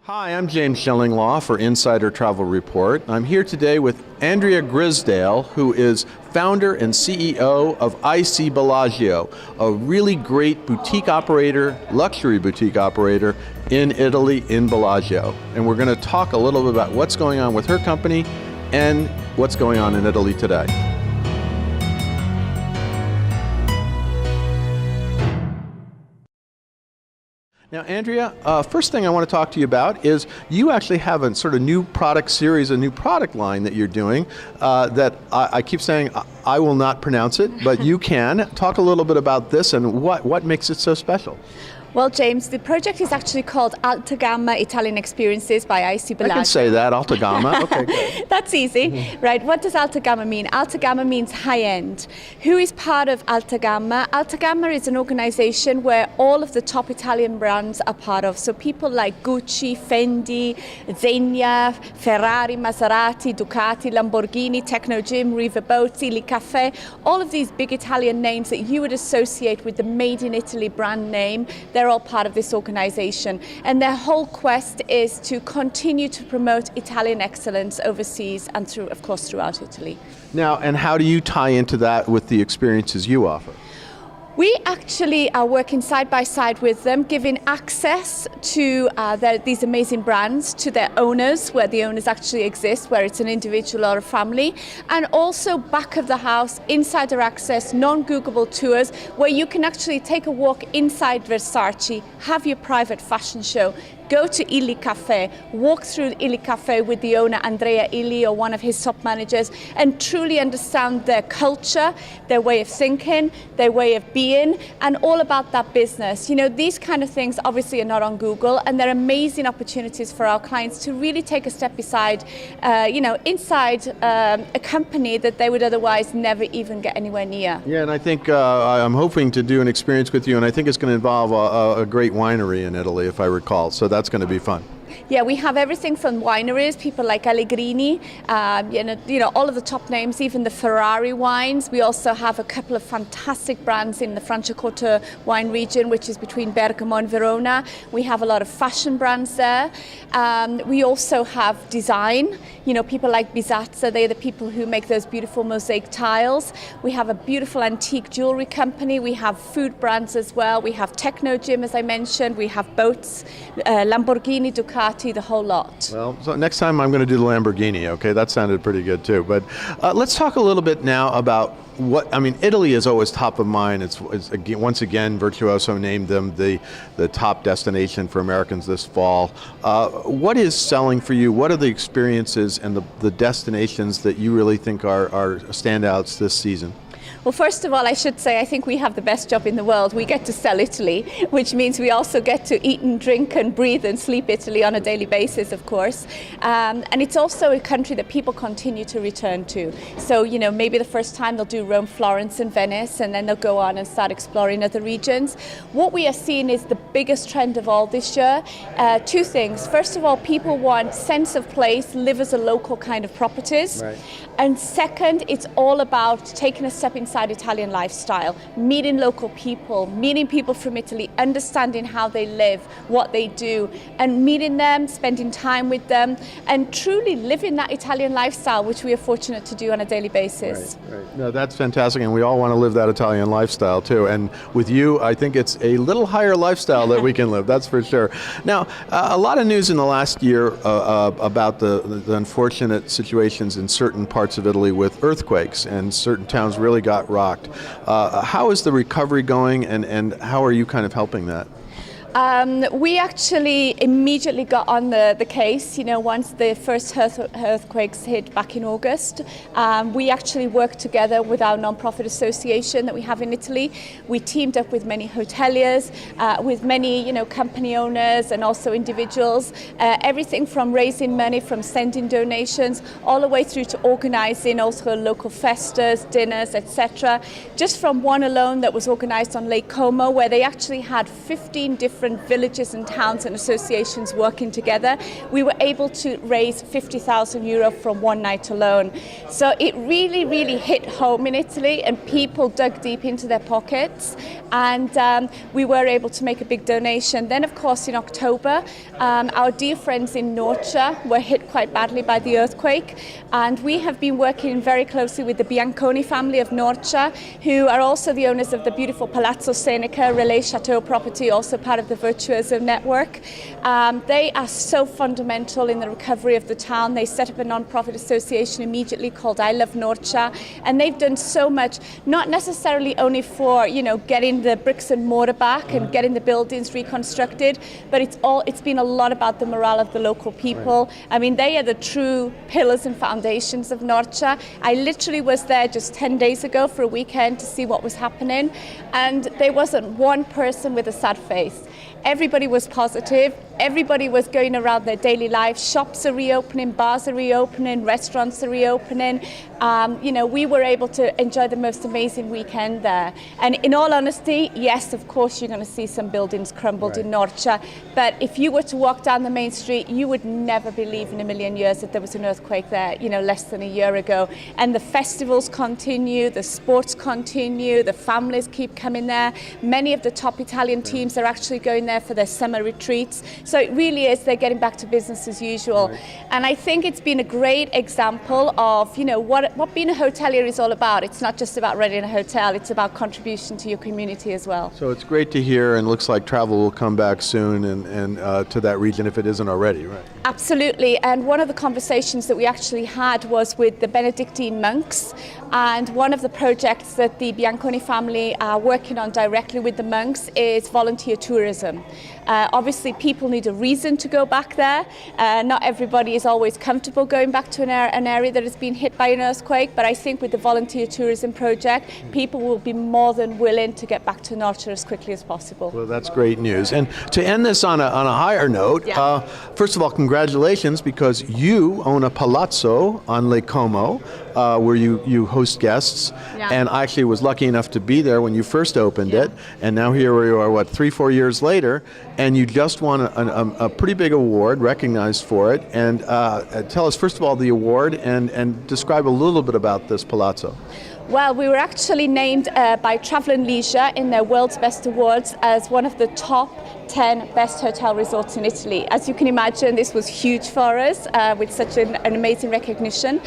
Hi, I'm James Shillinglaw for Insider Travel Report. I'm here today with Andrea Grisdale, who is founder and CEO of Bellagio, a really great boutique operator, luxury boutique operator in Italy, in Bellagio. And we're going to talk a little bit about what's going on with her company and what's going on in Italy today. Now, Andrea, first thing I want to talk to you about is you actually have a sort of new product series, a new product line that you're doing that I keep saying I will not pronounce it, but you can. Talk a little bit about this and what makes it so special. Well, James, the project is actually called Alta Gamma Italian Experiences by Bellagio. I can say that, Alta Gamma. Okay, good. That's easy, right? What does Alta Gamma mean? Alta Gamma means high-end. Who is part of Alta Gamma? Alta Gamma is an organization where all of the top Italian brands are part of. So people like Gucci, Fendi, Zegna, Ferrari, Maserati, Ducati, Lamborghini, Technogym, Riva Boats, Illy Cafe, all of these big Italian names that you would associate with the Made in Italy brand name, they're all part of this organization. And their whole quest is to continue to promote Italian excellence overseas and of course, throughout Italy. Now, and how do you tie into that with the experiences you offer? We actually are working side by side with them, giving access to these amazing brands to their owners, where the owners actually exist, where it's an individual or a family, and also back of the house, insider access, non-Googleable tours, where you can actually take a walk inside Versace, have your private fashion show, go to Illy Cafe, walk through Illy Cafe with the owner, Andrea Illy, or one of his top managers, and truly understand their culture, their way of thinking, their way of being, and all about that business. You know, these kind of things obviously are not on Google, and they're amazing opportunities for our clients to really take a step inside a company that they would otherwise never even get anywhere near. Yeah, and I think I'm hoping to do an experience with you, and I think it's going to involve a great winery in Italy, if I recall. So that's going to be fun. Yeah, we have everything from wineries, people like Allegrini, all of the top names, even the Ferrari wines. We also have a couple of fantastic brands in the Franciacorta wine region, which is between Bergamo and Verona. We have a lot of fashion brands there. We also have design, people like Bisazza, they're the people who make those beautiful mosaic tiles. We have a beautiful antique jewelry company. We have food brands as well. We have Technogym, as I mentioned. We have boats, Lamborghini, Ducati, the whole lot. Well, so next time I'm going to do the Lamborghini, okay? That sounded pretty good too. But let's talk a little bit now about Italy is always top of mind. It's once again, Virtuoso named them the top destination for Americans this fall. What is selling for you? What are the experiences and the destinations that you really think are standouts this season? Well, first of all, I should say I think we have the best job in the world. We get to sell Italy, which means we also get to eat and drink and breathe and sleep Italy on a daily basis, of course. And it's also a country that people continue to return to. So, maybe the first time they'll do Rome, Florence and Venice, and then they'll go on and start exploring other regions. What we are seeing is the biggest trend of all this year. Two things. First of all, people want sense of place, live as a local kind of properties. Right. And second, it's all about taking a step inside Italian lifestyle, meeting local people, meeting people from Italy, understanding how they live, what they do, and meeting them, spending time with them, and truly living that Italian lifestyle, which we are fortunate to do on a daily basis. Right. No, that's fantastic, and we all want to live that Italian lifestyle too. And with you, I think it's a little higher lifestyle that we can live, that's for sure. Now, a lot of news in the last year about the unfortunate situations in certain parts of Italy with earthquakes, and certain towns really got rocked. How is the recovery going, and how are you kind of helping that? We actually immediately got on the case, once the first earthquakes hit back in August. We actually worked together with our non-profit association that we have in Italy. We teamed up with many hoteliers, with many, company owners and also individuals. Everything from raising money, from sending donations, all the way through to organizing also local festas, dinners, etc. Just from one alone that was organized on Lake Como, where they actually had 15 different different villages and towns and associations working together, we were able to raise €50,000 from one night alone. So it really, really hit home in Italy, and people dug deep into their pockets, and we were able to make a big donation. Then, of course, in October, our dear friends in Norcia were hit quite badly by the earthquake, and we have been working very closely with the Bianconi family of Norcia, who are also the owners of the beautiful Palazzo Seneca Relais Chateau property, also part of the Virtuoso network. They are so fundamental in the recovery of the town. They set up a non-profit association immediately called I Love Norcia, and they've done so much, not necessarily only for, you know, getting the bricks and mortar back and getting the buildings reconstructed, but it's been a lot about the morale of the local people. Right. I mean, they are the true pillars and foundations of Norcia. I literally was there just 10 days ago for a weekend to see what was happening, and there wasn't one person with a sad face. Everybody was positive. Everybody was going around their daily lives. Shops are reopening, bars are reopening, restaurants are reopening. You know, we were able to enjoy the most amazing weekend there. And in all honesty, yes, of course, you're going to see some buildings crumbled in Norcia. But if you were to walk down the main street, you would never believe in a million years that there was an earthquake there, you know, less than a year ago. And the festivals continue, the sports continue, the families keep coming there. Many of the top Italian teams are actually going there for their summer retreats. So it really is, they're getting back to business as usual. Right. And I think it's been a great example of, you know, what being a hotelier is all about. It's not just about running a hotel, it's about contribution to your community as well. So it's great to hear, and looks like travel will come back soon and to that region if it isn't already, right? Absolutely, and one of the conversations that we actually had was with the Benedictine monks, and one of the projects that the Bianconi family are working on directly with the monks is volunteer tourism. Obviously, people need a reason to go back there. Not everybody is always comfortable going back to an area that has been hit by an earthquake, but I think with the volunteer tourism project, people will be more than willing to get back to Norcia as quickly as possible. Well, that's great news. And to end this on a higher note, first of all, congratulations, because you own a palazzo on Lake Como, where you host guests. Yeah. And I actually was lucky enough to be there when you first opened it. And now here we are, 3-4 years later, and you just won a pretty big award, recognized for it. And tell us, first of all, the award, and describe a little bit about this palazzo. Well, we were actually named by Travel and Leisure in their World's Best Awards as one of the top 10 best hotel resorts in Italy. As you can imagine, this was huge for us with such an amazing recognition.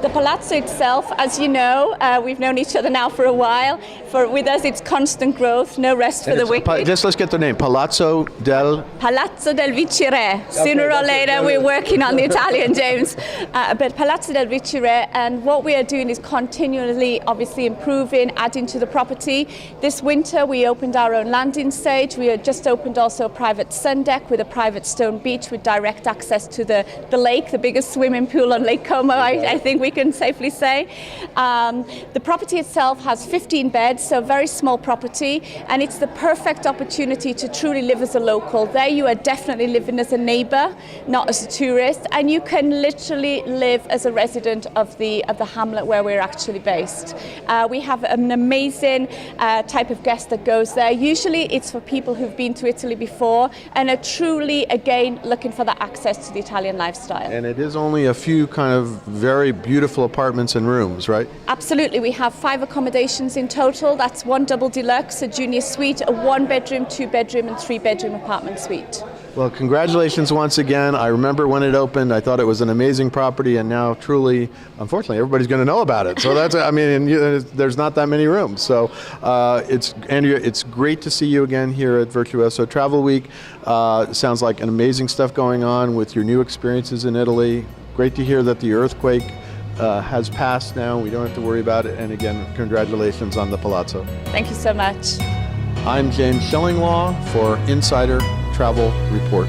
The palazzo itself, as you know, we've known each other now for a while. With us, it's constant growth, no rest for the wicked. Just let's get the name, Palazzo del Viceré. Sooner or later, we're working on the Italian, James. But Palazzo del Viceré, and what we are doing is continually, obviously, improving, adding to the property. This winter, we opened our own landing stage. We had just opened also a private sun deck with a private stone beach with direct access to the lake, the biggest swimming pool on Lake Como, I think we can safely say. The property itself has 15 beds, so a very small property, and it's the perfect opportunity to truly live as a local. There you are definitely living as a neighbour, not as a tourist, and you can literally live as a resident of the hamlet where we're actually based. We have an amazing type of guest that goes there. Usually it's for people who've been to Italy before and are truly, again, looking for that access to the Italian lifestyle. And it is only a few kind of very beautiful apartments and rooms, right? Absolutely. We have 5 accommodations in total. That's 1 double deluxe, a junior suite, a 1-bedroom, 2-bedroom and 3-bedroom apartment suite. Well, congratulations once again. I remember when it opened, I thought it was an amazing property, and now truly, unfortunately, everybody's going to know about it. So that's, I mean, there's not that many rooms. So Andrea, it's great to see you again here at Virtuoso Travel Week. Sounds like an amazing stuff going on with your new experiences in Italy. Great to hear that the earthquake has passed now. We don't have to worry about it. And again, congratulations on the palazzo. Thank you so much. I'm James Shillinglaw for Insider Travel Report.